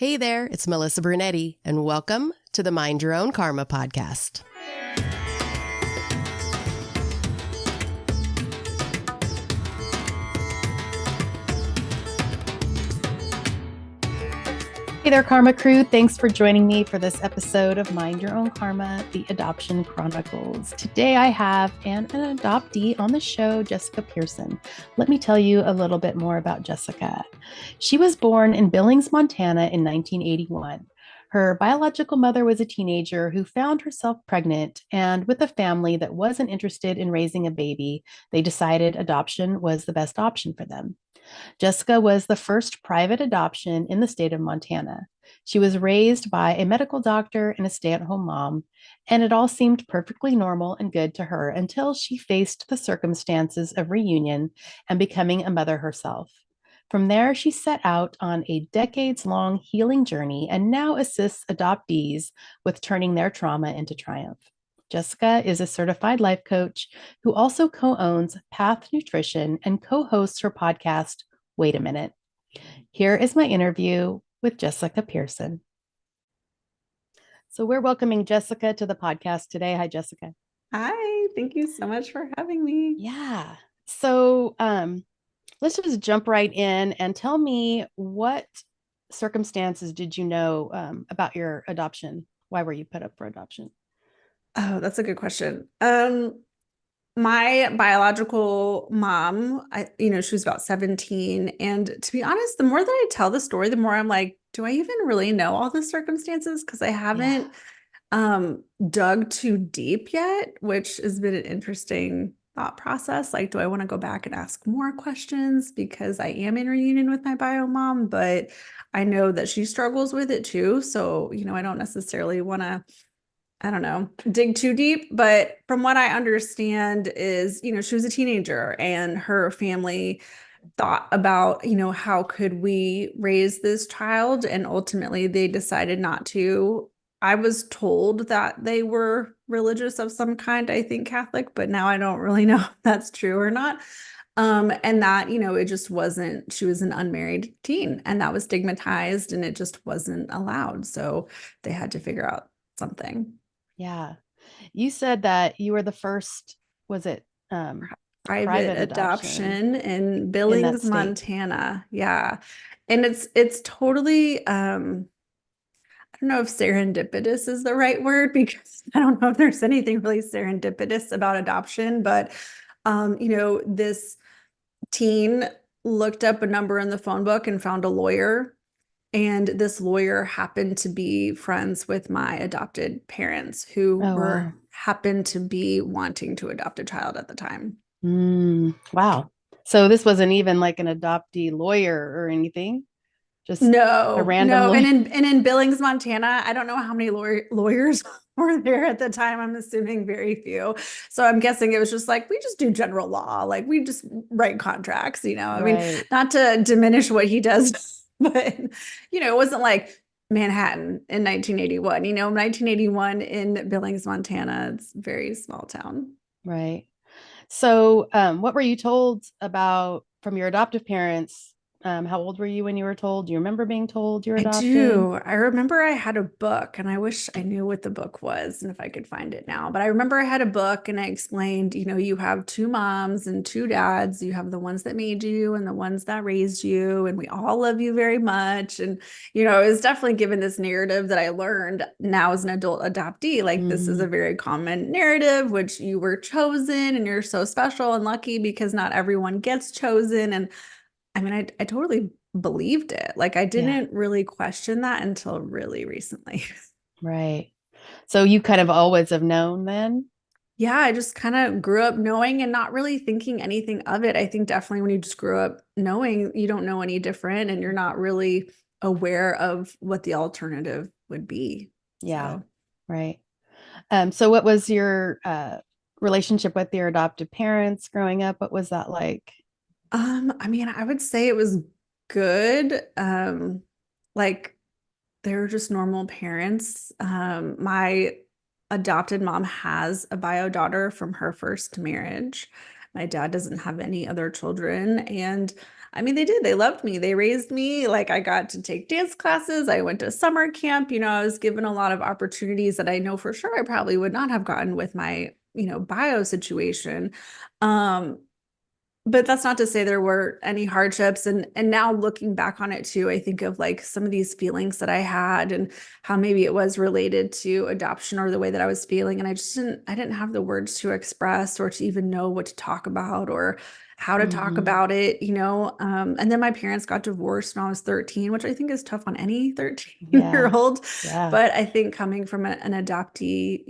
Hey there, it's Melissa Brunetti, and welcome to the Mind Your Own Karma podcast. Hey there, Karma Crew. Thanks for joining me for this episode of Mind Your Own Karma, the Adoption Chronicles. Today I have an adoptee on the show, Jessica Pearson. Let me tell you a little bit more about Jessica. She was born in Billings, Montana in 1981. Her biological mother was a teenager who found herself pregnant, and with a family that wasn't interested in raising a baby, they decided adoption was the best option for them. Jessica was the first private adoption in the state of Montana. She was raised by a medical doctor and a stay-at-home mom, and it all seemed perfectly normal and good to her until she faced the circumstances of reunion and becoming a mother herself. From there, she set out on a decades-long healing journey and now assists adoptees with turning their trauma into triumph. Jessica is a certified life coach who also co-owns Path Nutrition and co-hosts her podcast, Wait a Minute. Here is my interview with Jessica Pearson. So we're welcoming Jessica to the podcast today. Hi, Jessica. Hi, thank you so much for having me. Yeah. So let's just jump right in and tell me, what circumstances did you know about your adoption? Why were you put up for adoption? Oh, that's a good question. My biological mom, she was about 17. And to be honest, the more that I tell the story, the more I'm like, do I even really know all the circumstances? Because I haven't dug too deep yet, which has been an interesting thought process. Like, do I want to go back and ask more questions? Because I am in reunion with my bio mom, but I know that she struggles with it too. So, I don't necessarily want to, I don't know, dig too deep. But from what I understand is, she was a teenager and her family thought about, how could we raise this child? And ultimately they decided not to. I was told that they were religious of some kind, I think Catholic, but now I don't really know if that's true or not. And that, it just wasn't, she was an unmarried teen and that was stigmatized and it just wasn't allowed. So they had to figure out something. Yeah. You said that you were the first, was it Private adoption in Billings, Montana. Yeah. And it's totally I don't know if serendipitous is the right word, because I don't know if there's anything really serendipitous about adoption, but this teen looked up a number in the phone book and found a lawyer. And this lawyer happened to be friends with my adopted parents who happened to be wanting to adopt a child at the time. Wow. So this wasn't even like an adoptee lawyer or anything, just a random lawyer. And in Billings, Montana, I don't know how many lawyers were there at the time. I'm assuming very few. So I'm guessing it was just like, we just do general law. Like, we just write contracts, I mean, not to diminish what he does, but, it wasn't like Manhattan in 1981. 1981 in Billings, Montana, it's a very small town. Right. So what were you told about from your adoptive parents? How old were you when you were told? Do you remember being told you're adopted? I do. I remember I had a book and I wish I knew what the book was and if I could find it now. But I remember I had a book and I explained, you have two moms and two dads. You have the ones that made you and the ones that raised you, and we all love you very much. And, it was definitely given this narrative that I learned now as an adult adoptee. Like, this is a very common narrative, which you were chosen and you're so special and lucky because not everyone gets chosen. And I mean, I totally believed it. Like, I didn't really question that until really recently. Right. So you kind of always have known then? Yeah, I just kind of grew up knowing and not really thinking anything of it. I think definitely when you just grew up knowing, you don't know any different and you're not really aware of what the alternative would be. Yeah. So. Right. So what was your relationship with your adoptive parents growing up? What was that like? I mean, I would say it was good. Like, they were just normal parents. My adopted mom has a bio daughter from her first marriage. My dad doesn't have any other children. And I mean, they did. They loved me. They raised me. Like I got to take dance classes. I went to summer camp. I was given a lot of opportunities that I know for sure I probably would not have gotten with my, bio situation. Um, but that's not to say there were any hardships. And now looking back on it too, I think of like some of these feelings that I had and how maybe it was related to adoption or the way that I was feeling. And I didn't have the words to express or to even know what to talk about or how to talk Mm-hmm. about it. And then my parents got divorced when I was 13, which I think is tough on any 13 year Yeah. old. Yeah. But I think coming from an adoptee,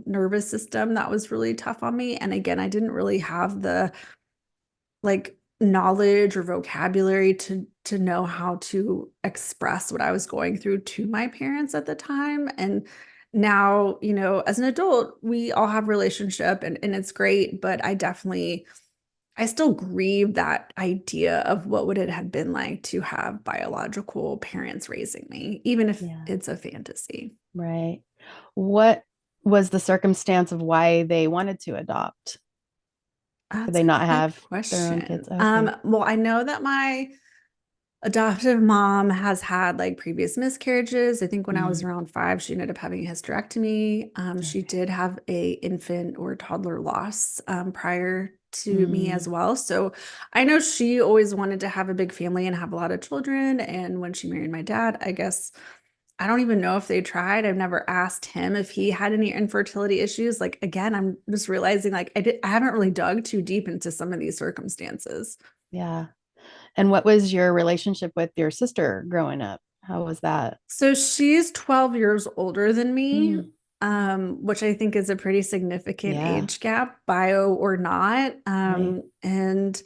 nervous system, that was really tough on me. And again, I didn't really have the like knowledge or vocabulary to know how to express what I was going through to my parents at the time. And now, as an adult, we all have relationship and it's great, but I still grieve that idea of what would it have been like to have biological parents raising me, even if Yeah. it's a fantasy. Right. What was the circumstance of why they wanted to adopt? Could That's they a not good have their own kids? question. Okay. Well, I know that my adoptive mom has had like previous miscarriages. I think when I was Mm, around 5, she ended up having a hysterectomy. She okay. did have a infant or toddler loss prior to me as Mm, well. So I know she always wanted to have a big family and have a lot of children. And when she married my dad, I guess I don't even know if they tried. I've never asked him if he had any infertility issues. Like again, I'm just realizing like I haven't really dug too deep into some of these circumstances. yeah. And what was your relationship with your sister growing up? How was that? So she's 12 years older than me, Mm, which I think is a pretty significant yeah. age gap, bio or not. Right. And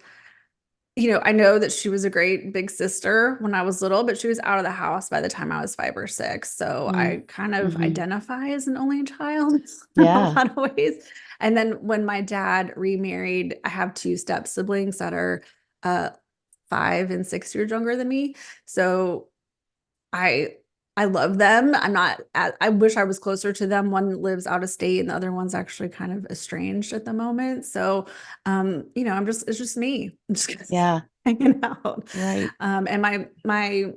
I know that she was a great big sister when I was little, but she was out of the house by the time I was 5 or 6. So Mm, I kind of hmm. identify as an only child in a Yeah. lot of ways. And then when my dad remarried, I have two step siblings that are uh, 5 and 6 years younger than me. So I I love them. I wish I was closer to them. One lives out of state and the other one's actually kind of estranged at the moment. So it's just me. I'm just gonna Yeah. hanging out. Right. And my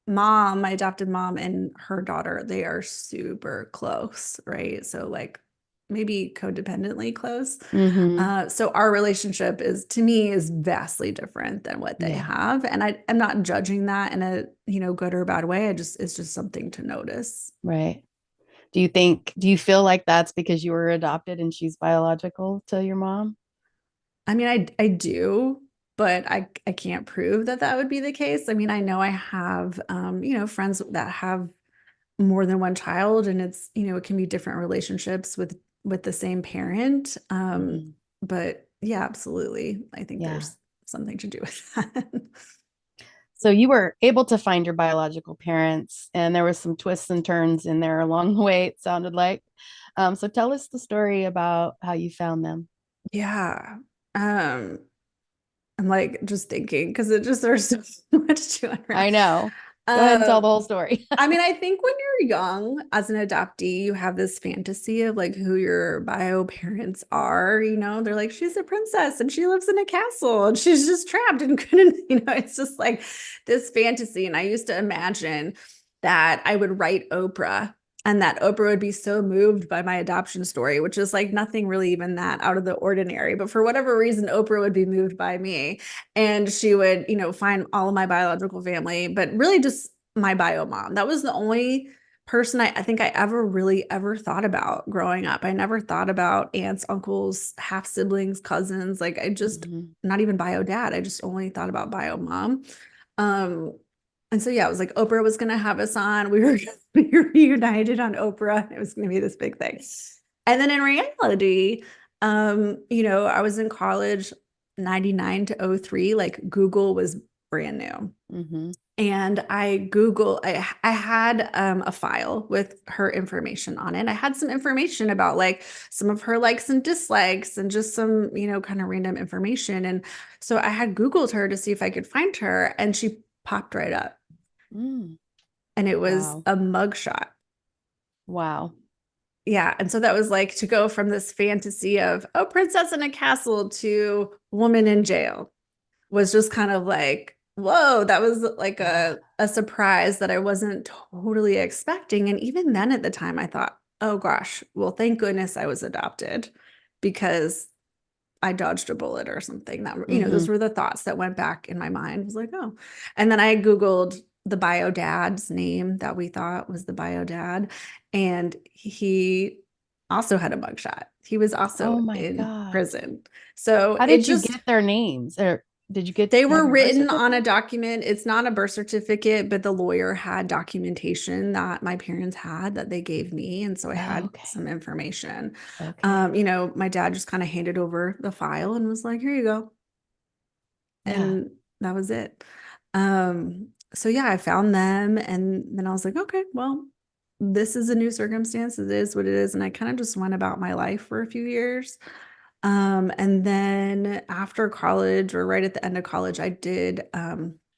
mom, my adopted mom and her daughter, they are super close, right? So like maybe codependently close. Hmm. So our relationship is to me is vastly different than what they Yeah. have. And I'm not judging that in a, good or bad way. It's just something to notice. Right. Do you feel like that's because you were adopted and she's biological to your mom? I mean, I do, but I can't prove that that would be the case. I mean, I know I have friends that have more than one child and it can be different relationships with the same parent. Hmm. But yeah, absolutely. I think Yeah. there's something to do with that. So you were able to find your biological parents, and there was some twists and turns in there along the way, it sounded like. So tell us the story about how you found them. Yeah. Um, I'm like just thinking because it just there's so much to I unwrap. know. Go ahead and tell the Um, whole story. I mean, I think when you're young as an adoptee, you have this fantasy of like who your bio parents are. They're like, she's a princess and she lives in a castle and she's just trapped and couldn't, it's just like this fantasy. And I used to imagine that I would write Oprah and that Oprah would be so moved by my adoption story, which is like nothing really even that out of the ordinary. But for whatever reason, Oprah would be moved by me and she would, find all of my biological family, but really just my bio mom. That was the only person I think I ever really ever thought about growing up. I never thought about aunts, uncles, half siblings, cousins. Like I just Mhm. not even bio dad. I just only thought about bio mom. Um, and so yeah, it was like Oprah was gonna have us on. We were gonna be reunited on Oprah. It was gonna be this big thing. And then in reality, I was in college 99 to 03, like Google was brand new. Mhm. And I had a file with her information on it. I had some information about like some of her likes and dislikes and just some, kind of random information. And so I had Googled her to see if I could find her, and she popped right up. Mm. And it was Wow. a mugshot. Wow. Yeah. And so that was like to go from this fantasy of, oh, princess in a castle to woman in jail. was just kind of like, whoa, that was like Yeah. a surprise that I wasn't totally expecting. And even then at the time, I thought, oh gosh, well, thank goodness I was adopted because I dodged a bullet or something. That, those Hmm. were the thoughts that went back in my mind. I was like, oh. And then I Googled the bio dad's name that we thought was the bio dad. And he also had a mugshot. He was also Oh my in God. prison. So How it did you just, get their names? Or did you get they have were your birth written on a certificate? document. It's not a birth certificate, but the lawyer had documentation that my parents had that they gave me. And so I Oh, had okay. some information. Okay. My dad just kind of handed over the file and was like, here you go. Yeah. And that was it. So yeah, I found them and then I was like, okay, well, this is a new circumstance. It is what it is. And I kind of just went about my life for a few years. And then after college or right at the end of college, I did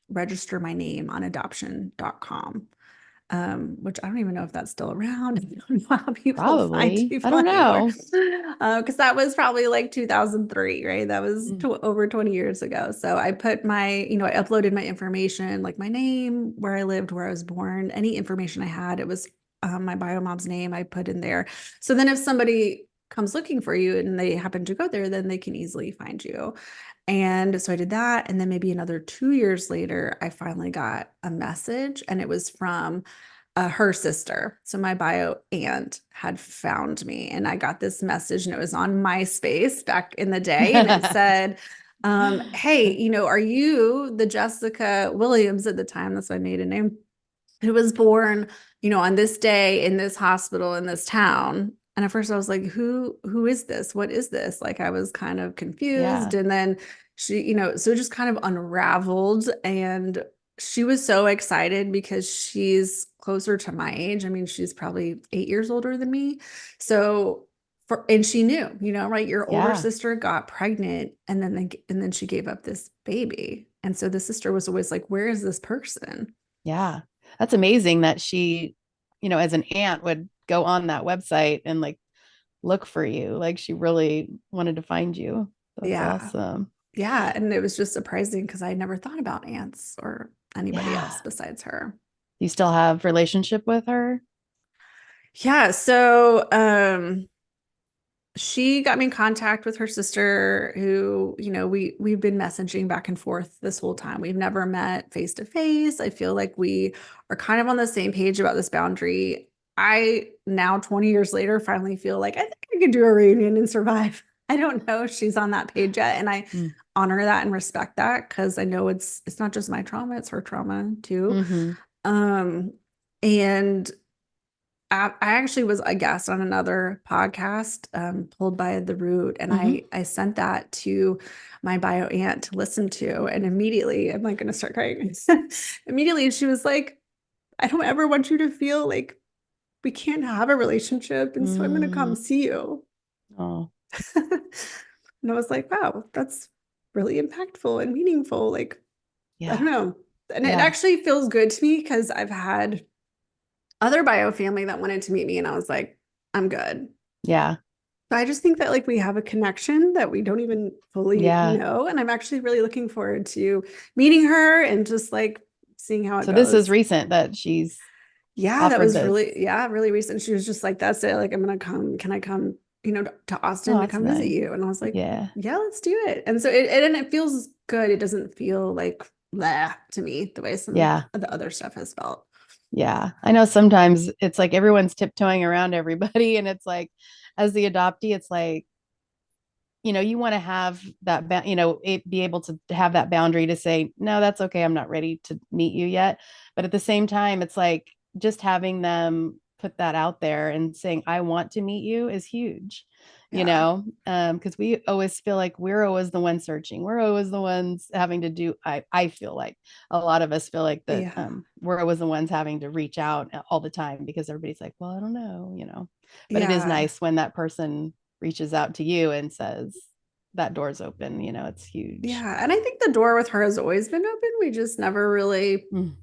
register my name on adoption.com, which I don't even know if that's still around. I don't know how people find Probably. I people don't anymore. know. Because that was probably like 2003, right? That was Mm. over 20 years ago. So I put I uploaded my information, like my name, where I lived, where I was born, any information I had. It was my bio mom's name I put in there. So then if somebody comes looking for you and they happen to go there, then they can easily find you. And so I did that. And then maybe another 2 years later, I finally got a message and it was from her sister. So my bio aunt had found me and I got this message and it was on MySpace back in the day. And it said, hey, are you the Jessica Williams at the time? That's my maiden name, who was born, on this day in this hospital in this town. And at first I was like, who is this? What is this? Like I was kind of confused. Yeah. And then she, so it just kind of unraveled. And she was so excited because she's closer to my age. I mean, she's probably 8 years older than me. So and she knew, right? Your older Yeah. sister got pregnant and then she gave up this baby. And so the sister was always like, where is this person? Yeah. That's amazing that she, as an aunt would go on that website and like look for you. Like she really wanted to find you. That's Yeah. awesome. Yeah. And it was just surprising because I never thought about ants or anybody Yeah. else besides her. You still have relationship with her? Yeah. So she got me in contact with her sister who, we've been messaging back and forth this whole time. We've never met face to face. I feel like we are kind of on the same page about this boundary. I now 20 years later finally feel like I think I could do a reunion and survive. I don't know if she's on that page yet. And I Mm. honor that and respect that because I know it's not just my trauma, it's her trauma too. Hmm. Um, and I actually was a guest on another podcast, Pulled by the Root, and Hmm. I sent that to my bio aunt to listen to, and immediately I'm like going to start crying. Immediately she was like, "I don't ever want you to feel like we can't have a relationship, and so I'm going to come Mm. see you." Oh, And I was like, "Wow, that's really impactful and meaningful." Like, I don't yeah. know, and it Yeah. actually feels good to me because I've had other bio family that wanted to meet me, and I was like, "I'm good." Yeah. But I just think that like we have a connection that we don't even fully Yeah. know. And I'm actually really looking forward to meeting her and just like seeing how it So this is goes. recent that she's Yeah, that offered was this. really, yeah, really recent. She was just like, that's it. Like, I'm gonna come. Can I come, to Oh, Austin to that's come visit nice. you? And I was like, Yeah. yeah, let's do it. And so and it feels good. It doesn't feel like blah to me the way some Yeah. of the other stuff has felt. Yeah. I know sometimes it's like everyone's tiptoeing around everybody. And it's like, as the adoptee, it's like, you want to have that, be able to have that boundary to say, no, that's okay. I'm not ready to meet you yet. But at the same time, it's like just having them put that out there and saying, I want to meet you is huge, Yeah. because we always feel like we're always the ones searching. We're always the ones having to do, I feel like a lot of us feel like that Yeah. we're always the ones having to reach out all the time because everybody's like, well, I don't know. But it is Yeah. nice when that person reaches out to you and says that door's open, it's huge. Yeah, and I think the door with her has always been open. We just never really, Mm.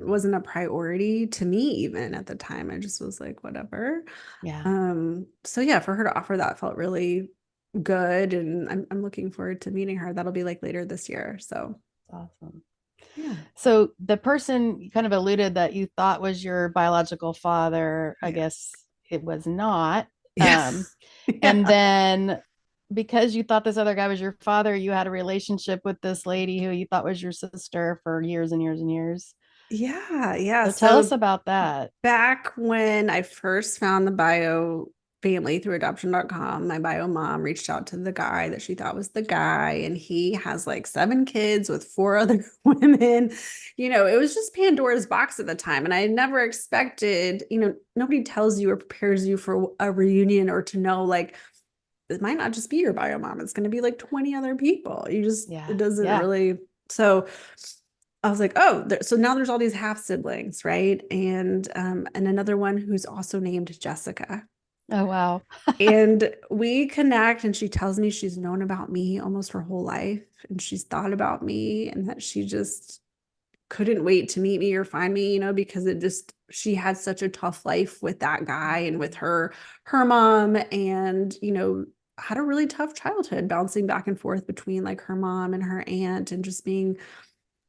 wasn't a priority to me even at the time. I just was like, whatever. Yeah. So yeah, for her to offer that felt really good, and I'm looking forward to meeting her. That'll be like later this year. So Awesome. yeah. So the person you kind of alluded that you thought was your biological father, I Yeah. guess it was not. Yeah. Um, and Yeah. then because you thought this other guy was your father, you had a relationship with this lady who you thought was your sister for years and years and years. Yeah. Yeah. So tell us So about that. back when I first found the bio family through adoption.com, my bio mom reached out to the guy that she thought was the guy, and he has like 7 kids with 4 other women. It was just Pandora's box at the time. And I never expected, nobody tells you or prepares you for a reunion or to know like it might not just be your bio mom. It's going to be like 20 other people. It Yeah. doesn't Yeah. really. So I was like, oh, so now there's all these half siblings, right? And another one who's also named Jessica. Oh, wow. And we connect, and she tells me she's known about me almost her whole life, and she's thought about me, and that she just couldn't wait to meet me or find me, because she had such a tough life with that guy and with her mom, and had a really tough childhood, bouncing back and forth between like her mom and her aunt, and just being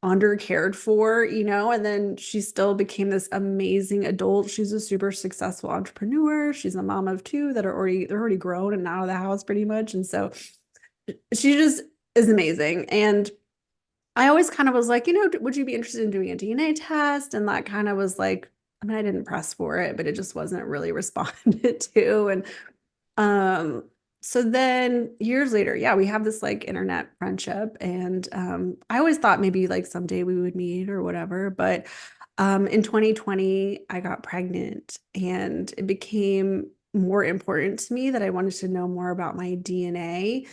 under cared for, and then she still became this amazing adult. She's a super successful entrepreneur. She's a mom of 2 that they're already grown and out of the house pretty much. And so she just is amazing. And I always kind of was like, would you be interested in doing a DNA test? And that kind of was like, I mean, I didn't press for it, but it just wasn't really responded to. And um, so then years later, yeah, we have this like internet friendship, and I always thought maybe like someday we would meet or whatever. But in 2020, I got pregnant, and it became more important to me that I wanted to know more about my DNA,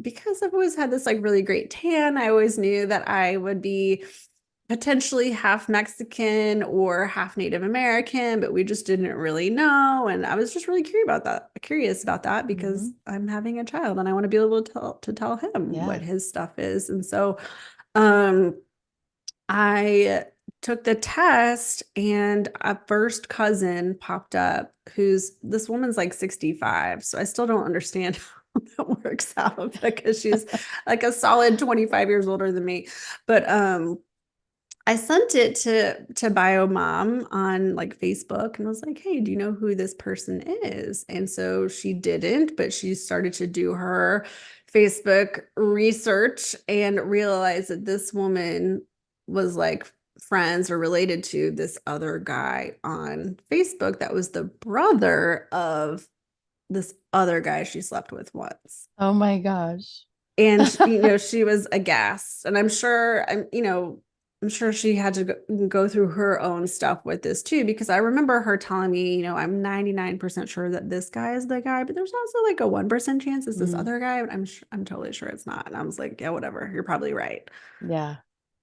because I've always had this like really great tan. I always knew that I would be potentially half Mexican or half Native American, but we just didn't really know. And I was just really curious about that because Mhm. I'm having a child and I want to be able to tell him what Yeah. his stuff is. And so um I took the test, and a first cousin popped up who's this woman's like 65. So I still don't understand how that works out because she's like a solid 25 years older than me. But I sent it to Bio Mom on like Facebook and was like, "Hey, do you know who this person is?" And so she didn't, but she started to do her Facebook research and realized that this woman was like friends or related to this other guy on Facebook that was the brother of this other guy she slept with once. Oh my gosh. And she was aghast, and I'm sure she had to go through her own stuff with this too, because I remember her telling me, I'm 99% sure that this guy is the guy, but there's also like a 1% chance it's this Mm, other guy, but I'm totally sure it's not. And I was like, yeah, whatever, you're probably right. yeah.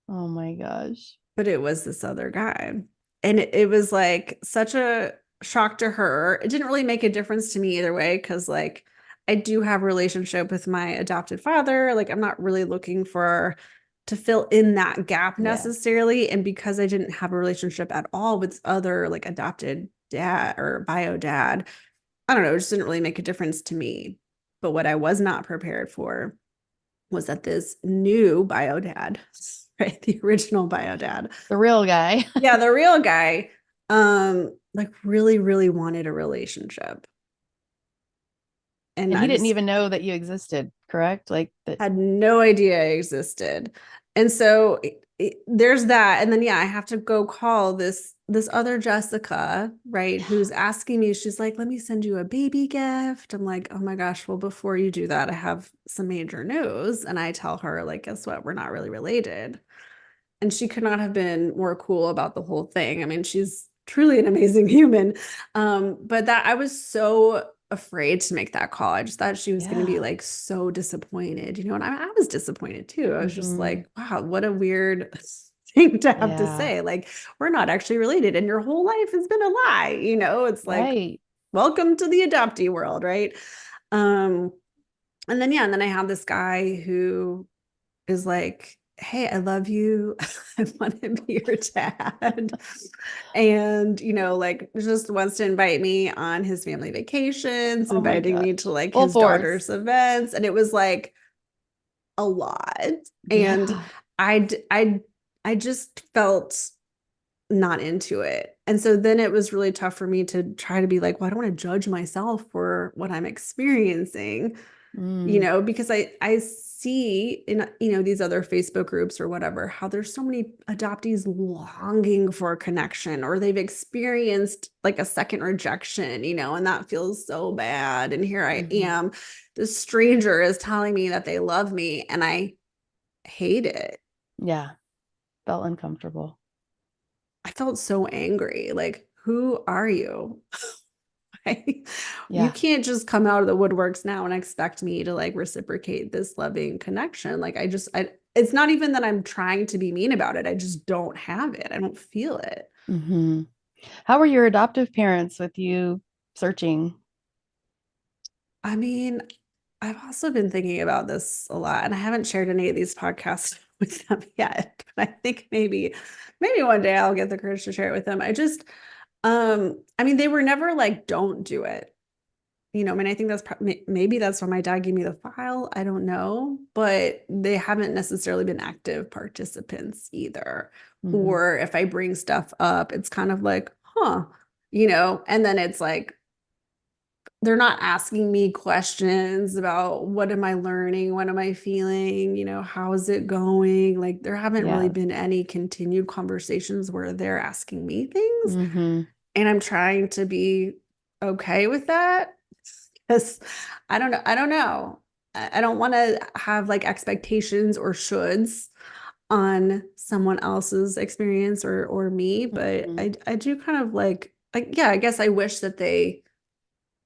Oh my gosh. But it was this other guy. And it was like such a shock to her. It didn't really make a difference to me either way, because like I do have a relationship with my adopted father. Like I'm not really looking for to fill in that gap Yeah. necessarily. And because I didn't have a relationship at all with other like adopted dad or bio dad, I don't know, it just didn't really make a difference to me. But what I was not prepared for was that this new bio dad, right? The original bio dad, The real guy. yeah, the real guy, like really, really wanted a relationship. And And I he didn't just even know that you existed, correct? Like that. had no idea I existed. And so there's that. And then yeah, I have to go call this other Jessica, right? Who's asking me, she's like, let me send you a baby gift. I'm like, oh my gosh, well, before you do that, I have some major news. And I tell her, like, guess what? We're not really related. And she could not have been more cool about the whole thing. I mean, she's truly an amazing human. But that I was so afraid to make that call. I just thought she was going to be Yeah. like so disappointed, and I was disappointed too. I was just Hmm. like, wow, what a weird thing to have to Yeah. say. Like, we're not actually related, and your whole life has been a lie. It's like, Right. welcome to the adoptee world, right? Um, and then yeah, and then I have this guy who is like, hey, I love you. I want to be your dad. And, like just wants to invite me on his family vacations, Oh my inviting me gosh. to like Full his force. daughter's events. And it was like a lot. And Yeah. I, d- I just felt not into it. And so then it was really tough for me to try to be like, well, I don't want to judge myself for what I'm experiencing, Mm, because I see in, these other Facebook groups or whatever, how there's so many adoptees longing for a connection, or they've experienced like a second rejection, and that feels so bad. And here I mhm. am, the stranger is telling me that they love me, and I hate it. Yeah. Felt uncomfortable. I felt so angry. Like, who are you? You Yeah. can't just come out of the woodworks now and expect me to like reciprocate this loving connection. Like, it's not even that I'm trying to be mean about it. I just don't have it. I don't feel it. Hmm. How were your adoptive parents with you searching? I mean, I've also been thinking about this a lot, and I haven't shared any of these podcasts with them yet. But I think maybe one day I'll get the courage to share it with them. I mean, they were never like, don't do it. I mean, I think maybe that's why my dad gave me the file. I don't know, but they haven't necessarily been active participants either. Hmm. Or if I bring stuff up, it's kind of like, huh, and then it's like, they're not asking me questions about what am I learning? What am I feeling? How is it going? Like, there haven't really Yeah. been any continued conversations where they're asking me things. Hmm. And I'm trying to be okay with that, because I don't know. I don't know. I don't want to have like expectations or shoulds on someone else's experience or me, but Hmm. I do kind of like, yeah, I guess I wish that they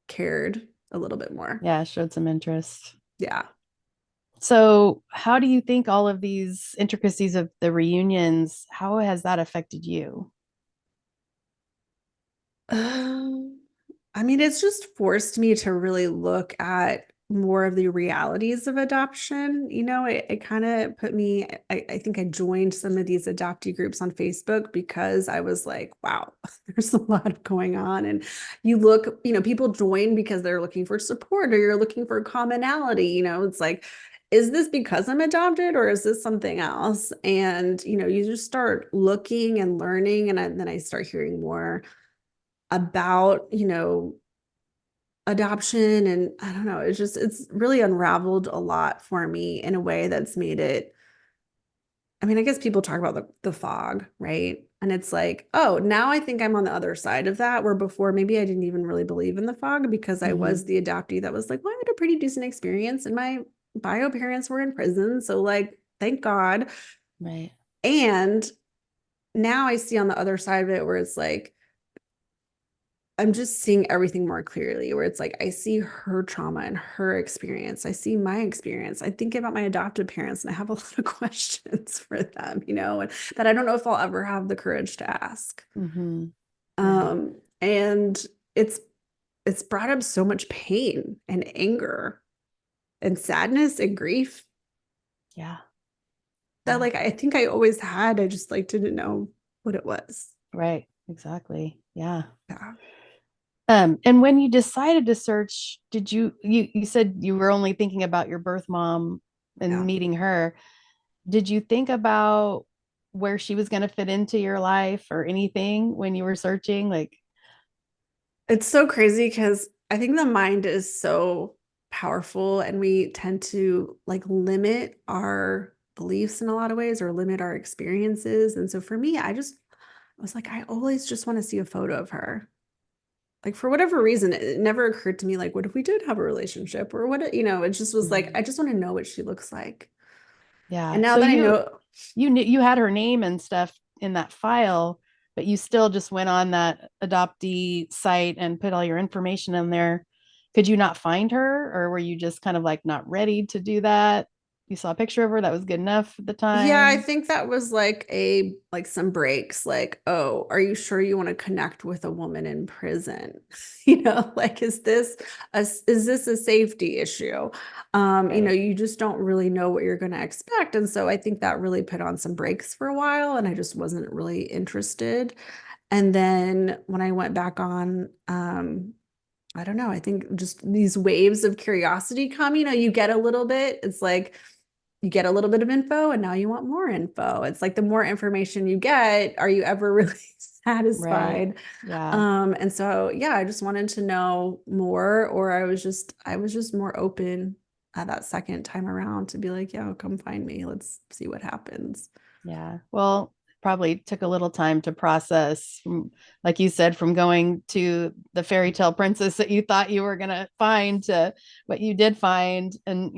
cared a little bit more. Yeah, showed some interest. Yeah. So, how do you think all of these intricacies of the reunions, how has that affected you? Um, I mean, it's just forced me to really look at more of the realities of adoption. It kind of put me, I think I joined some of these adoptee groups on Facebook because I was like, wow, there's a lot going on. And you look, people join because they're looking for support, or you're looking for commonality. It's like, is this because I'm adopted, or is this something else? And, you just start looking and learning. And then I start hearing more about, adoption. And I don't know, it's really unraveled a lot for me in a way that's made it. I mean, I guess people talk about the fog, right? And it's like, oh, now I think I'm on the other side of that, where before maybe I didn't even really believe in the fog because I Hmm. was the adoptee that was like, well, I had a pretty decent experience and my bio parents were in prison. So, like, thank God. Right. And now I see on the other side of it where it's like, I'm just seeing everything more clearly, where it's like I see her trauma and her experience. I see my experience. I think about my adopted parents and I have a lot of questions for them, and that I don't know if I'll ever have the courage to ask. Hmm. Right. And it's brought up so much pain and anger and sadness and grief Yeah. that Yeah. like I think I always had. I just like didn't know what it was. Right. Exactly. Yeah. Yeah. And when you decided to search, did you said you were only thinking about your birth mom and Yeah. meeting her. Did you think about where she was going to fit into your life or anything when you were searching? Like, It's so crazy because I think the mind is so powerful, and we tend to like limit our beliefs in a lot of ways, or limit our experiences. And so for me, I was like, I always just want to see a photo of her. Like, for whatever reason, it never occurred to me, like, what if we did have a relationship, or what, it just was like, mhm. I just want to know what she looks like. And Yeah. now So that I know, you knew you had her name and stuff in that file, but you still just went on that adoptee site and put all your information in there. Could you not find her, or were you just kind of like not ready to do that? you saw a picture of her that was good enough at the Yeah, I time? think that was like some breaks, like, oh, are you sure you want to connect with a woman in prison? Like is this a safety issue? Right. You just don't really know what you're going to expect. And so I think that really put on some brakes for a while, and I just wasn't really interested. And then when I went back on, I don't know, I think just these waves of curiosity come, you get a little bit, it's like you get a little bit of info and now you want more info. It's like the more information you get, are you ever really Right. satisfied? Yeah. And so yeah, I just wanted to know more, or I was just more open at that second time around to be like, yeah, come find me. Let's see what happens. Yeah. Well, probably took a little time to process from, like you said, from going to the fairy tale princess that you thought you were going to find to what you did find. And,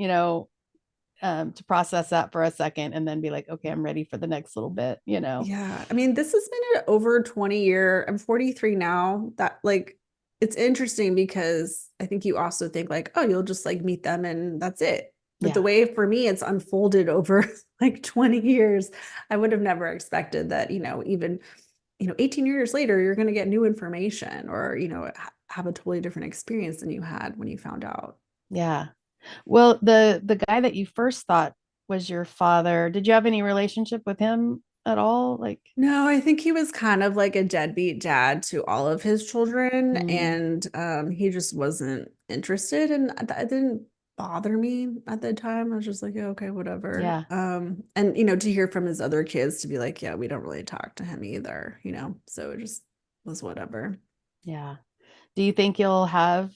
to process that for a second and then be like, okay, I'm ready for the next little bit. Yeah. I mean, this has been an over 20-year. I'm 43 now. That like it's interesting because I think you also think like, oh, you'll just like meet them and that's it. But the Yeah. way for me it's unfolded over like 20 years, I would have never expected that, even 18 years later, you're going to get new information or, have a totally different experience than you had when you found out. Yeah. Well, the guy that you first thought was your father, did you have any relationship with him at all? Like, No, I think he was kind of like a deadbeat dad to all of his children, mm, and he just wasn't interested, and that didn't bother me at the time. I was just like, yeah, okay, whatever. yeah, And to hear from his other kids to be like, yeah, we don't really talk to him either, so it just was whatever. yeah. Do you think you'll have,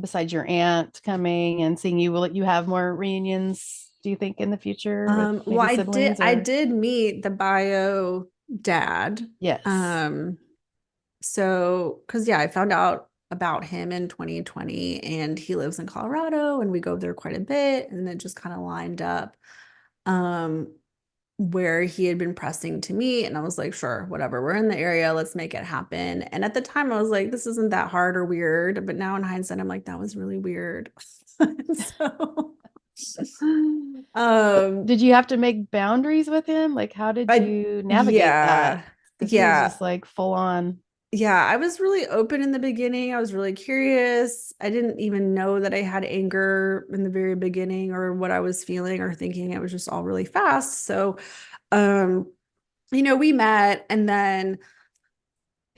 besides your aunt coming and seeing you, will you have more reunions, do you think, in the future with Well, maybe I siblings I or? did meet the bio dad. Yes. Um, So, because yeah, I found out about him in 2020 and he lives in Colorado and we go there quite a bit. And it just kind of lined up um, where he had been pressing to meet. And I was like, sure, whatever, we're in the area, let's make it happen. And at the time, I was like, this isn't that hard or weird. But now in hindsight, I'm like, that was really weird. So, um, Did you have to make boundaries with him? Like, how did you navigate that? yeah, Because he was yeah. just like full on. Yeah, I was really open in the beginning. I was really curious. I didn't even know that I had anger in the very beginning or what I was feeling or thinking. It was just all really fast. So, um, we met and then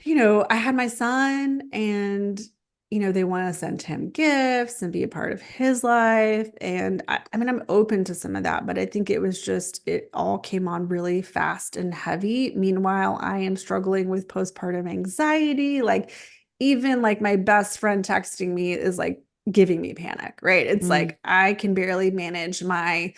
I had my son and, they want to send him gifts and be a part of his life. And I mean, I'm open to some of that, but I think it all came on really fast and heavy. Meanwhile, I am struggling with postpartum anxiety. Like, even like my best friend texting me is like giving me panic, right? It's Mm, like I can barely manage my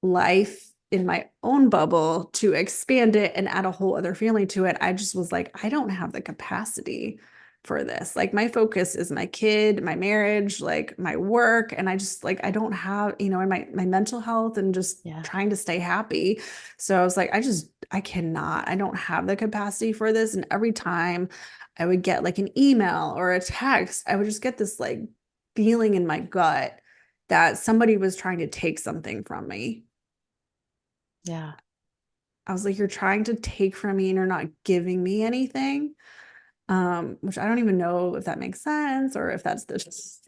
life in my own bubble to expand it and add a whole other family to it. I just was like, I don't have the capacity for this. Like my focus is my kid, my marriage, like my work. And I just like, I don't have, and my mental health and just yeah. trying to stay happy. So I was like, I cannot, I don't have the capacity for this. And every time I would get like an email or a text, I would just get this like feeling in my gut that somebody was trying to take something from me. Yeah. I was like, you're trying to take from me and you're not giving me anything. Which I don't even know if that makes sense or if that's the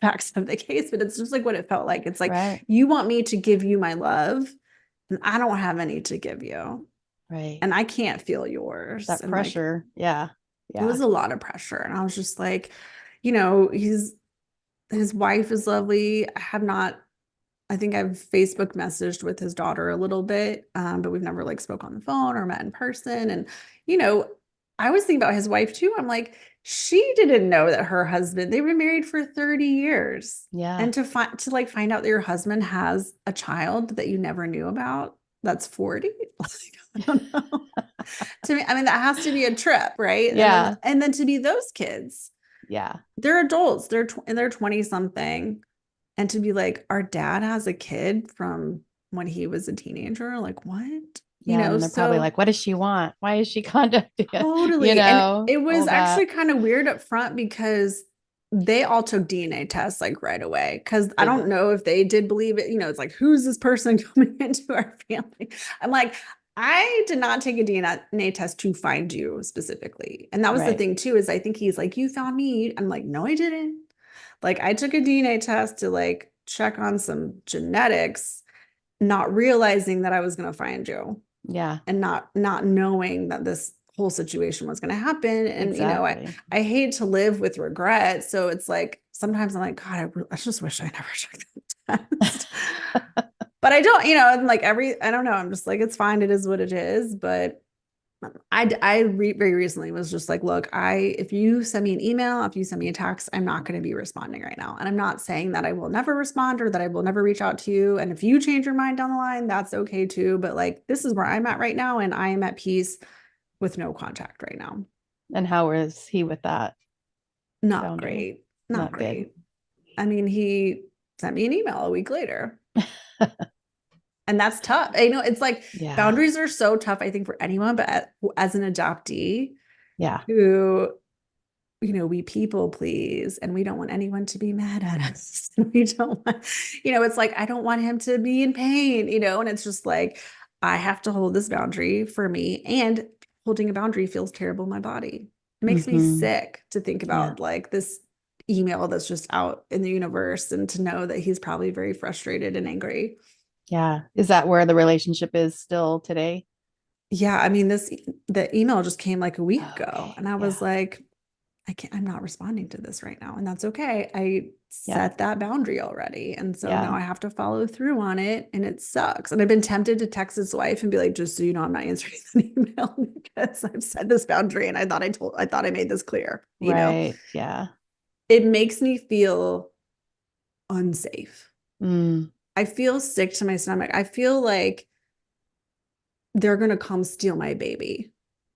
facts of the case, but it's just like what it felt like. It's like Right. you want me to give you my love, and I don't have any to give you, Right. and I can't feel yours. That And like pressure. Yeah. it Yeah. was a lot of pressure. And I was just like, his wife is lovely. I think I've Facebook messaged with his daughter a little bit, but we've never like spoke on the phone or met in person. And, you know, I was thinking about his wife too. I'm like, she didn't know that her husband, they've been married for 30 years. Yeah. And to find out that your husband has a child that you never knew about, that's 40. Like, I don't know. To me, I mean, that has to be a trip, right? And then Yeah. and then to be those kids, Yeah. they're adults, in their 20 something. And to be like, our dad has a kid from when he was a teenager, like what? Yeah. And they're probably So like, what does she want? Why is she contacting you? totally. And it was All actually that. kind of weird up front because they all took DNA tests like right away. Cause I Did don't they? know if they did believe it. It's like, who's this person coming into our family? I'm like, I did not take a DNA test to find you specifically. And that was the Right. thing too, is I think he's like, you found me. I'm like, no, I didn't. Like I took a DNA test to like check on some genetics, not realizing that I was going to find you Yeah, and not knowing that this whole situation was going to happen. And exactly. I hate to live with regret, so it's like sometimes I'm like, god, I just wish I never took that test. But I don't, and like I don't know, I'm just like, it's fine, it is what it is. But very recently was just like, look, if you send me an email, if you send me a text, I'm not going to be responding right now. And I'm not saying that I will never respond or that I will never reach out to you. And if you change your mind down the line, that's okay too. But like, this is where I'm at right now. And I am at peace with no contact right now. And how was he with that Not boundary? great. Not Not good. great. I mean, he sent me an email a week later. And that's tough. It's like Yeah. boundaries are so tough, I think, for anyone, but as an adoptee Yeah. who we people please and we don't want anyone to be mad at us. We don't want, it's like, I don't want him to be in pain, and it's just like, I have to hold this boundary for me. And holding a boundary feels terrible in my body. It makes me Mm-hmm. sick to think Yeah. about like this email that's just out in the universe and to know that he's probably very frustrated and angry. Yeah. Is that where the relationship is still today? Yeah. I mean, the email just came like a week ago Okay. and I was Yeah. like, I'm not responding to this right now. And that's okay. I Yeah. set that boundary already. And so now Yeah. I have to follow through on it. And it sucks. And I've been tempted to text his wife and be like, just so you know, I'm not answering an email because I've set this boundary and I thought I made this clear. Right. Yeah. It makes me feel unsafe. Mm. I feel sick to my stomach. I feel like they're going to come steal my baby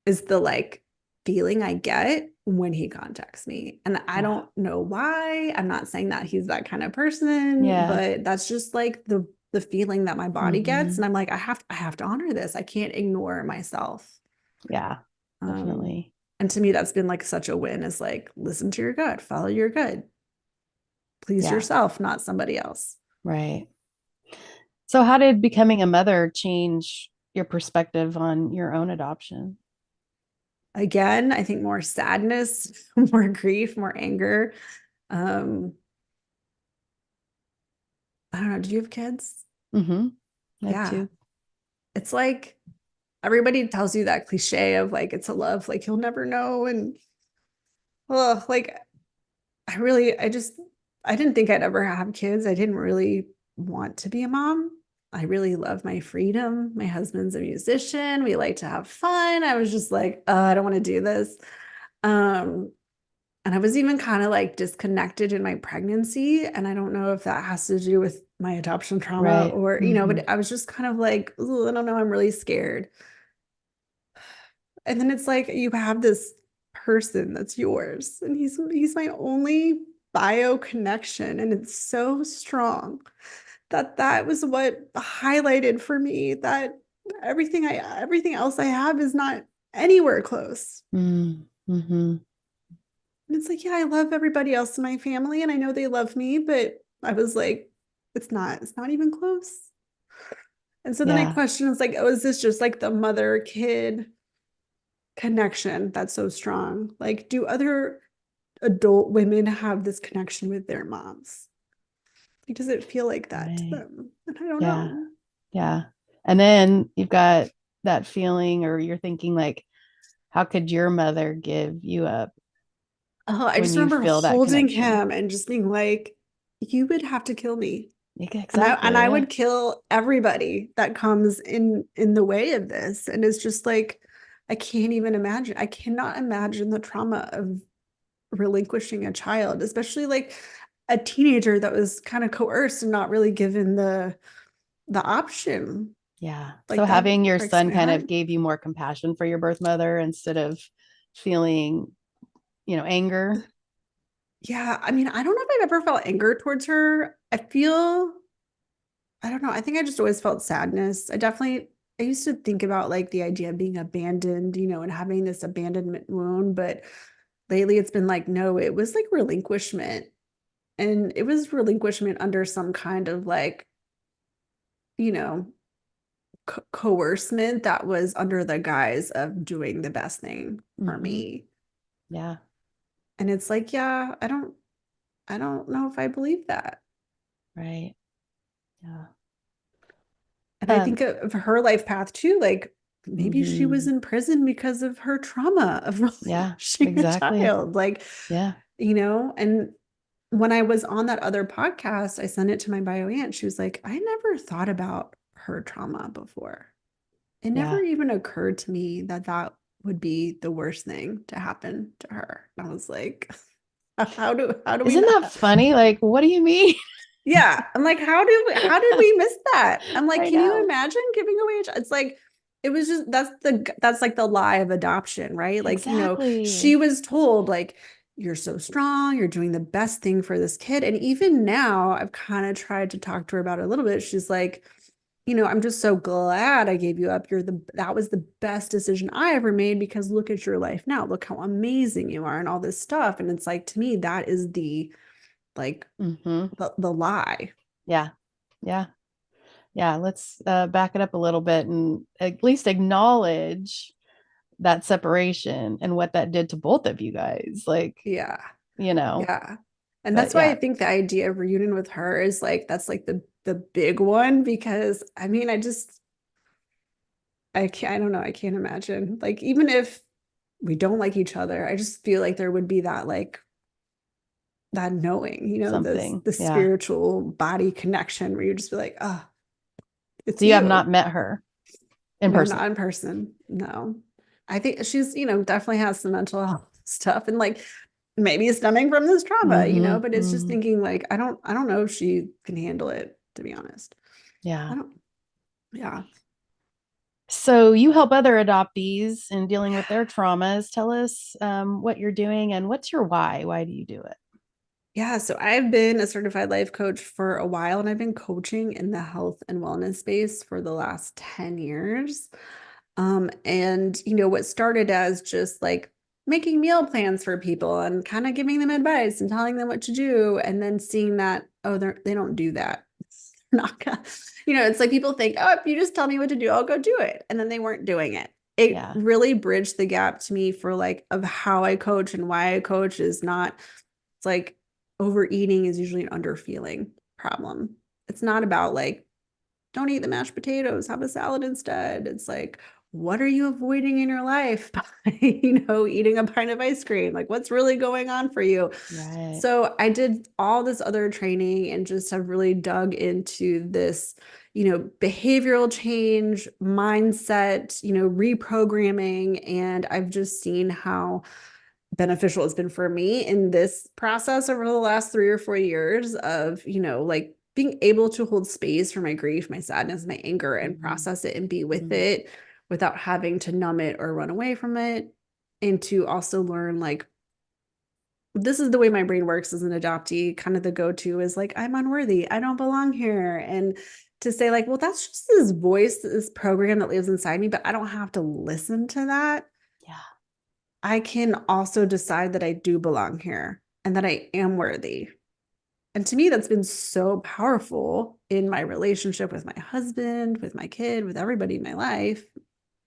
is the like feeling I get when he contacts me. And I Yeah. don't know why. I'm not saying that he's that kind of person, Yeah. but that's just like the feeling that my body gets. Mm-hmm. And I'm like, I have to honor this. I can't ignore myself. Yeah. Um, Definitely. and to me, that's been like such a win is like, listen to your gut, follow your gut, please Yeah. yourself, not somebody else. Right. So, how did becoming a mother change your perspective on your own adoption? Again, I think more sadness, more grief, more anger. Um, I don't know. Do you have kids? Mm-hmm. I have Yeah. two. It's like everybody tells you that cliche of like, it's a love, like you'll never know. And like, I didn't think I'd ever have kids. I didn't really want to be a mom. I really love my freedom. My husband's a musician. We like to have fun. I was just like, oh, I don't want to do this. Um, and I was even kind of like disconnected in my pregnancy. And I don't know if that has to do with my adoption trauma Right. or, Mm-hmm. but I was just kind of like, I don't know, I'm really scared. And then it's like you have this person that's yours, and he's my only bio connection, and it's so strong that was what highlighted for me that everything else I have is not anywhere close. Mm-hmm. And it's like, yeah, I love everybody else in my family and I know they love me, but I was like, it's not even close. And so then I Yeah. questioned, it's like, oh, is this just like the mother kid connection that's so strong? Like, do other adult women have this connection with their moms? Like, does it feel like that to Right. them? And I don't Yeah. know. Yeah. And then you've got that feeling, or you're thinking, like, how could your mother give you up Oh, I when just you remember feel that holding connection? him and just being like, you would have to kill me. And Exactly. I Yeah. would kill everybody that comes in the way of this. And it's just like, I can't even imagine. I cannot imagine the trauma of relinquishing a child, especially like a teenager that was kind of coerced and not really given the option. Yeah. So Like that having your breaks son my kind heart. of gave you more compassion for your birth mother instead of feeling, anger. Yeah, I mean, I don't know if I've ever felt anger towards her. I don't know. I think I just always felt sadness. I used to think about like the idea of being abandoned, and having this abandonment wound, but lately it's been like, no, it was like relinquishment. And it was relinquishment under some kind of like, you know, coercement that was under the guise of doing the best thing for Mm-hmm. me. Yeah. And it's like, yeah, I don't know if I believe that. Right. Yeah. And I Um, think of her life path too, like maybe she was mhm. in prison because of her trauma of Yeah, relinquishing a exactly. child. Like, Yeah. and when I was on that other podcast, I sent it to my bio aunt. She was like, I never thought about her trauma before. It never Yeah. even occurred to me that that would be the worst thing to happen to her. And I was like, how do we Isn't that not? funny? Like, what do you mean? Yeah. I'm like, how did we miss that? I'm like, I can you know. imagine giving away a child? It's like, it was just that's like the lie of adoption, right? Like, she Exactly. was told like you're so strong, you're doing the best thing for this kid. And even now, I've kind of tried to talk to her about it a little bit. She's like, I'm just so glad I gave you up. That was the best decision I ever made because look at your life now. Look how amazing you are and all this stuff. And it's like, to me, that is the like Mm-hmm. the lie. Yeah. Yeah. Yeah. Let's back it up a little bit and at least acknowledge that separation and what that did to both of you guys. Like, Yeah. you know, Yeah. And but that's why I yeah, think the idea of reunion with her is like that's like the big one because I mean I don't know, I can't imagine. Like even if we don't like each other, I just feel like there would be that like that knowing, this something. the Yeah. spiritual body connection where you just be like, oh, it's So you have you. not met her in No, person. not in person. No. I think she's, definitely has some mental health stuff and like maybe stemming from this trauma, Mm-hmm. but it's just Mm-hmm. thinking like I don't know if she can handle it, to be honest. I Yeah. don't yeah. So you help other adoptees in dealing with their traumas. Tell us what you're doing and what's your why? Why do you do it? Yeah, so I've been a certified life coach for a while and I've been coaching in the health and wellness space for the last 10 years. And what started as just like making meal plans for people and kind of giving them advice and telling them what to do, and then seeing that, oh, they don't do that. Not gonna, it's like people think, oh, if you just tell me what to do, I'll go do it. And then they weren't doing it. It Yeah. really bridged the gap to me for like of how I coach and why I coach is not, it's like overeating is usually an underfeeling problem. It's not about like don't eat the mashed potatoes, have a salad instead. It's like, what are you avoiding in your life by, eating a pint of ice cream? Like, what's really going on for you? Right. So I did all this other training and just have really dug into this, behavioral change, mindset, reprogramming. And I've just seen how beneficial it's been for me in this process over the last 3 or 4 years of, like being able to hold space for my grief, my sadness, my anger, and Mm-hmm. process it and be with Mm-hmm. it without having to numb it or run away from it. And to also learn, like, this is the way my brain works as an adoptee. Kind of the go to is like, I'm unworthy. I don't belong here. And to say, like, well, that's just this voice, this program that lives inside me, but I don't have to listen to that. Yeah. I can also decide that I do belong here and that I am worthy. And to me, that's been so powerful in my relationship with my husband, with my kid, with everybody in my life,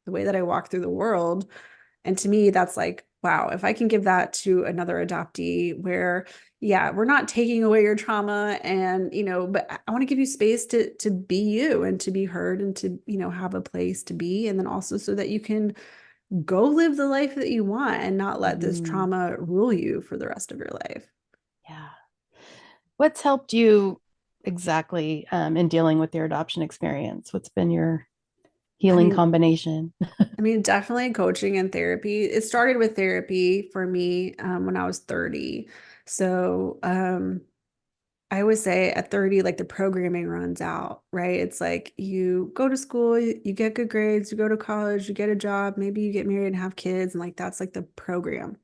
the way that I walk through the world. And to me, that's like, wow, if I can give that to another adoptee where, yeah, we're not taking away your trauma and, but I want to give you space to be you and to be heard and to, have a place to be. And then also so that you can go live the life that you want and not let this Mm-hmm. trauma rule you for the rest of your life. Yeah. What's helped you exactly in dealing with your adoption experience? What's been your I healing mean, combination? definitely coaching and therapy. It started with therapy for me when I was 30. So I would say at 30, like the programming runs out, right? It's like you go to school, you get good grades, you go to college, you get a job, maybe you get married and have kids, and like that's like the program.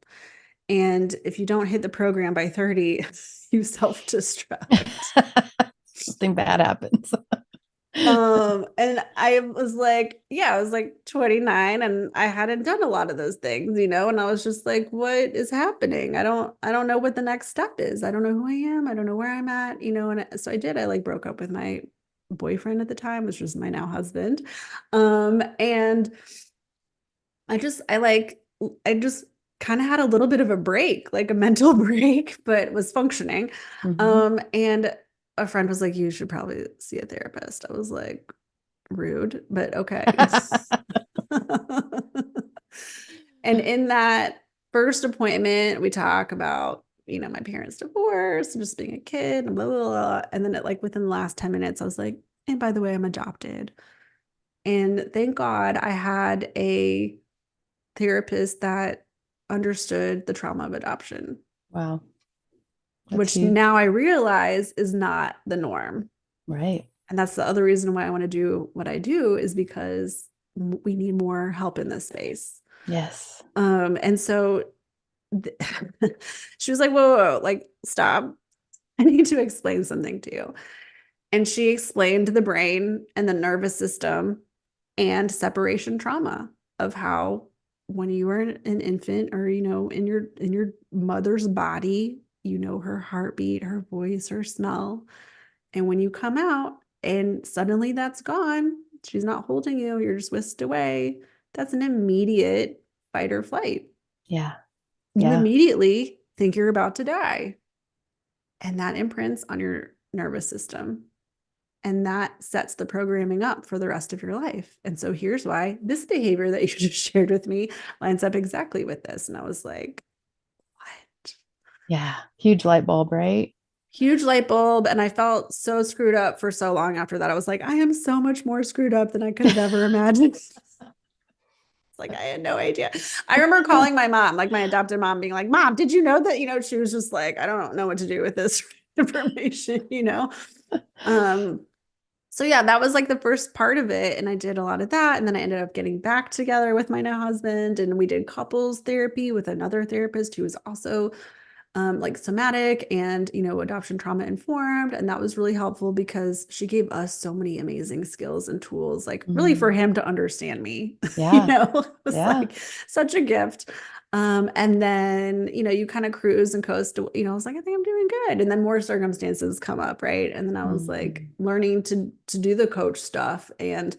And if you don't hit the program by 30, you self-destruct. Something bad happens. And I was like, yeah, I was like 29 and I hadn't done a lot of those things, and I was just like, what is happening? I don't know what the next step is. I don't know who I am. I don't know where I'm at, and so I like broke up with my boyfriend at the time, which was my now husband. And I just kind of had a little bit of a break, like a mental break, but was functioning. Mhm. And a friend was like, you should probably see a therapist. I was like, rude, but okay. And in that first appointment, we talk about, my parents' divorce, just being a kid, blah, blah, blah. And then within the last 10 minutes, I was like, and by the way, I'm adopted. And thank God I had a therapist that understood the trauma of adoption, Wow, that's which huge. now I realize is not the norm. Right. And that's the other reason why I want to do what I do, is because we need more help in this space. Yes. And so th- she was like, whoa, whoa, whoa, like, stop. I need to explain something to you. And she explained the brain and the nervous system and separation trauma of how when you were an infant, or in your mother's body, her heartbeat, her voice, her smell, and when you come out and suddenly that's gone, she's not holding you, you're just whisked away, that's an immediate fight or flight. Yeah. You Yeah. immediately think you're about to die, and that imprints on your nervous system. And that sets the programming up for the rest of your life. And so here's why this behavior that you just shared with me lines up exactly with this. And I was like, what? Yeah. Huge light bulb, right? Huge light bulb. And I felt so screwed up for so long after that. I was like, I am so much more screwed up than I could have ever imagined. It's like, I had no idea. I remember calling my mom, like my adopted mom, being like, Mom, did you know that, she was just like, I don't know what to do with this information. Um, So yeah, that was like the first part of it. And I did a lot of that. And then I ended up getting back together with my now husband, and we did couples therapy with another therapist who was also like somatic and, adoption trauma informed. And that was really helpful because she gave us so many amazing skills and tools, like really for Mm. him to understand me, Yeah. it was Yeah. like such a gift. And then, you kind of cruise and coast, I was like, I think I'm doing good. And then more circumstances come up, right? And then I was like Mhm. learning to do the coach stuff. And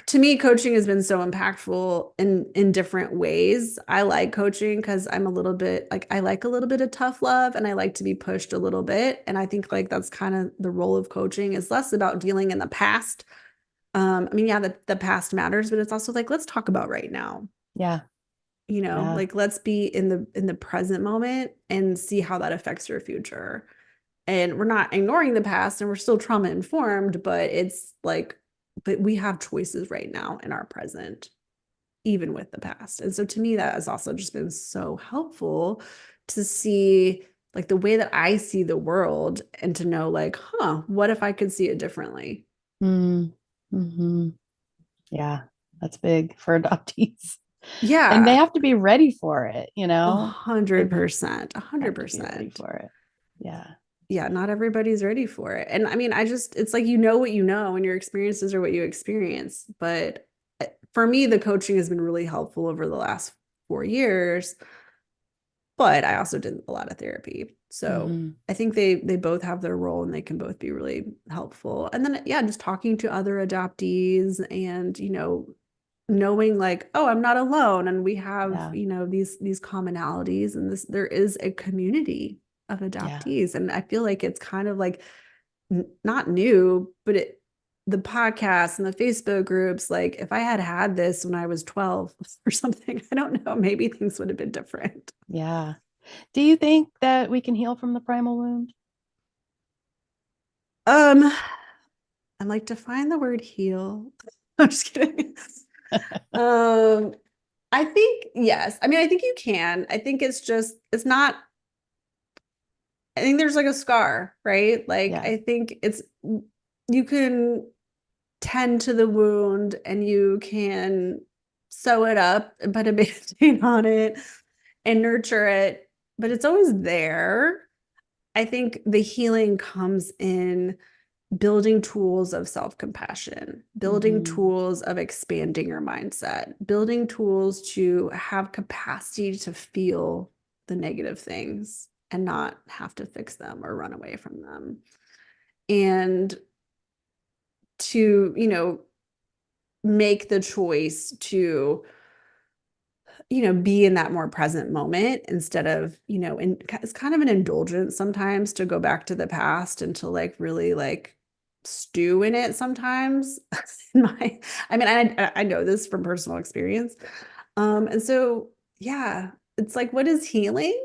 to me, coaching has been so impactful in different ways. I like coaching because I'm a little bit like, I like a little bit of tough love, and I like to be pushed a little bit. And I think like that's kind of the role of coaching, is less about dealing in the past. I mean, yeah, the past matters, but it's also like, let's talk about right now. Yeah. Yeah. Like, let's be in the present moment and see how that affects your future. And we're not ignoring the past, and we're still trauma informed, but it's like, but we have choices right now in our present, even with the past. And so to me, that has also just been so helpful to see like the way that I see the world, and to know like, what if I could see it differently? Mm. Hmm. Yeah. That's big for adoptees. And they Yeah, have to be ready for it, a They hundred percent, a hundred have to be ready percent. for it. Yeah. Yeah, not everybody's ready for it. And I mean, it's like, what you know, and your experiences are what you experience. But for me, the coaching has been really helpful over the last 4 years, but I also did a lot of therapy. So Hmm. I think they both have their role, and they can both be really helpful. And then, yeah, just talking to other adoptees, and, knowing like, oh, I'm not alone, and we have, Yeah. these commonalities, and there is a community of Yeah. adoptees. And I feel like it's kind of like not new, but the podcasts and the Facebook groups, like if I had had this when I was 12 or something, I don't know, maybe things would have been different. Yeah. Do you think that we can heal from the primal wound? Um, I'm like, define the word heal. I'm just kidding. Um, I think yes. I mean, I think you can. I think it's not, I think there's like a scar, right? Like Yeah. I think you can tend to the wound, and you can sew it up and put a band-aid on it and nurture it, but it's always there. I think the healing comes in building tools of self-compassion, building Mm-hmm. tools of expanding your mindset, building tools to have capacity to feel the negative things and not have to fix them or run away from them. And to, make the choice to, be in that more present moment instead of, it's kind of an indulgence sometimes to go back to the past and to like really like stew in it sometimes. I mean, I know this from personal experience. And so, yeah, it's like, what is healing?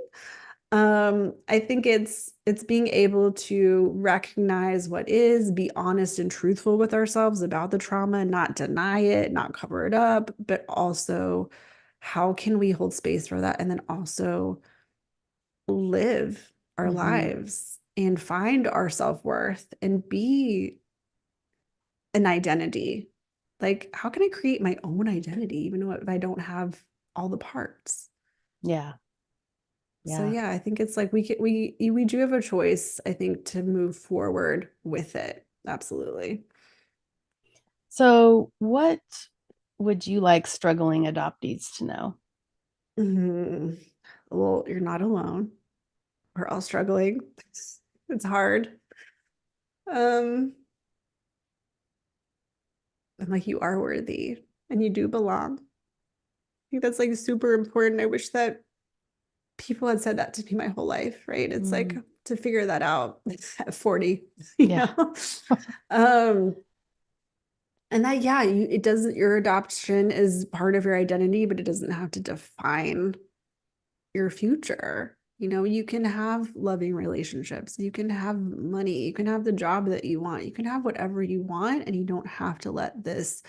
I think it's being able to recognize what is, be honest and truthful with ourselves about the trauma, not deny it, not cover it up, but also how can we hold space for that and then also live our Mm-hmm. lives and find our self-worth and be an identity. Like, how can I create my own identity even if I don't have all the parts? Yeah. So Yeah. yeah, I think it's like we do have a choice, I think, to move forward with it. Absolutely. So, what would you like struggling adoptees to know? Mhm. Well, you're not alone. We're all struggling. It's hard. Um, and like you are worthy and you do belong. I think that's like super important. I wish that people had said that to me my whole life, right? It's like Mm, to figure that out at 40, yeah. Um, and that, yeah, it doesn't, your adoption is part of your identity, but it doesn't have to define your future. You can have loving relationships, you can have money, you can have the job that you want, you can have whatever you want, and you don't have to let this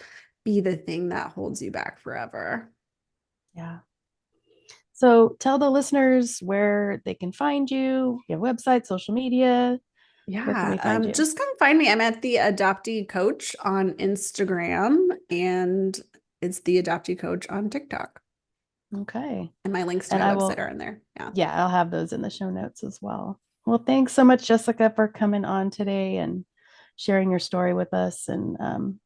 be the thing that holds you back forever. Yeah. So, tell the listeners where they can find you. You have a website, social media. Where can Yeah, we find you? just come find me. I'm at the Adoptee Coach on Instagram, and it's the Adoptee Coach on TikTok. Okay. And my links to And my I website will, are in there. Yeah. yeah, I'll have those in the show notes as well. Well, thanks so much, Jessica, for coming on today and sharing your story with us. And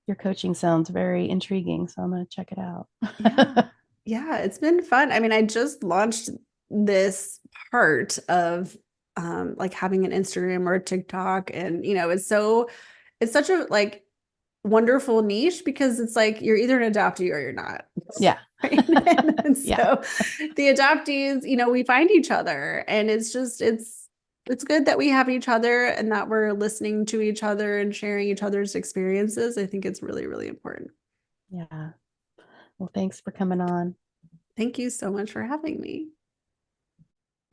your coaching sounds very intriguing. So, I'm going to check it out. Yeah. Yeah, it's been fun. I mean, I just launched this part of like having an Instagram or a TikTok, and it's such a like wonderful niche because it's like you're either an adoptee or you're not. Yeah. Right. And Yeah. so the adoptees, we find each other, and it's good that we have each other and that we're listening to each other and sharing each other's experiences. I think it's really, really important. Yeah. Well, thanks for coming on. Thank you so much for having me.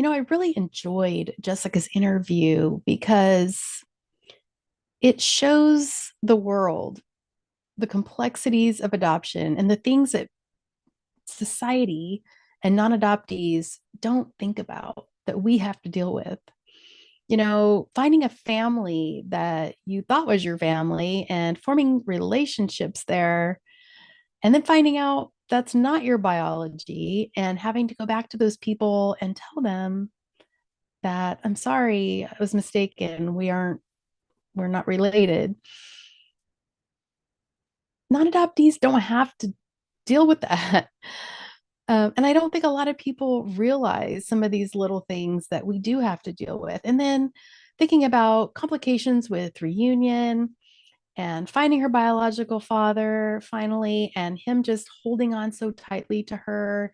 I really enjoyed Jessica's interview because it shows the world the complexities of adoption and the things that society and non adoptees don't think about that we have to deal with. Finding a family that you thought was your family and forming relationships there, and then finding out that's not your biology and having to go back to those people and tell them that I'm sorry, I was mistaken. We're not related. Non adoptees don't have to deal with that. And I don't think a lot of people realize some of these little things that we do have to deal with. And then thinking about complications with reunion and finding her biological father finally, and him just holding on so tightly to her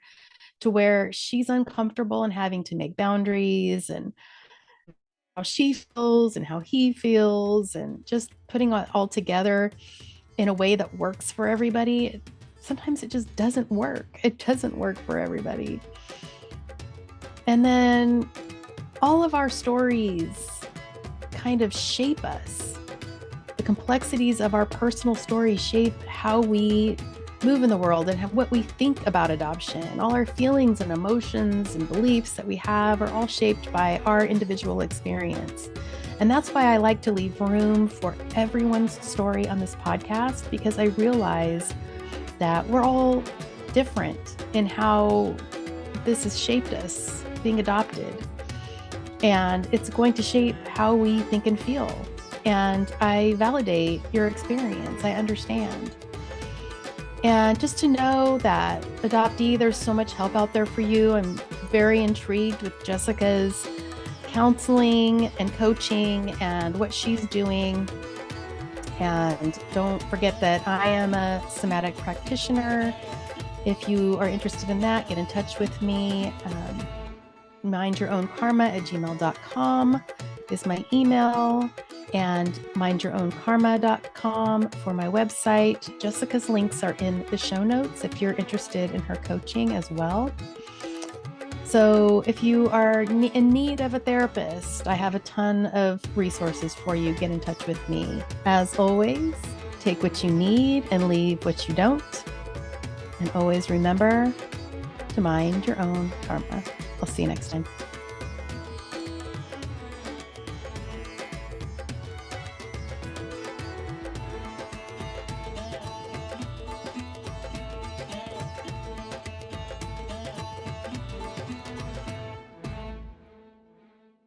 to where she's uncomfortable and having to make boundaries, and how she feels and how he feels, and just putting it all together in a way that works for everybody. Sometimes it just doesn't work. It doesn't work for everybody. And then all of our stories kind of shape us. The complexities of our personal stories shape how we move in the world and what we think about adoption. All our feelings and emotions and beliefs that we have are all shaped by our individual experience. And that's why I like to leave room for everyone's story on this podcast, because I realize that we're all different in how this has shaped us being adopted. And it's going to shape how we think and feel. and I validate your experience. I understand. And just to know that Adoptee, there's so much help out there for you. I'm very intrigued with Jessica's counseling and coaching and what she's doing. And don't forget that I am a somatic practitioner. If you are interested in that, get in touch with me. mindyourownkarma@gmail.com is my email, and mindyourownkarma.com for my website. Jessica's links are in the show notes if you're interested in her coaching as well. So if you are in need of a therapist, I have a ton of resources for you. Get in touch with me. As always, take what you need and leave what you don't. And always remember to mind your own karma. I'll see you next time.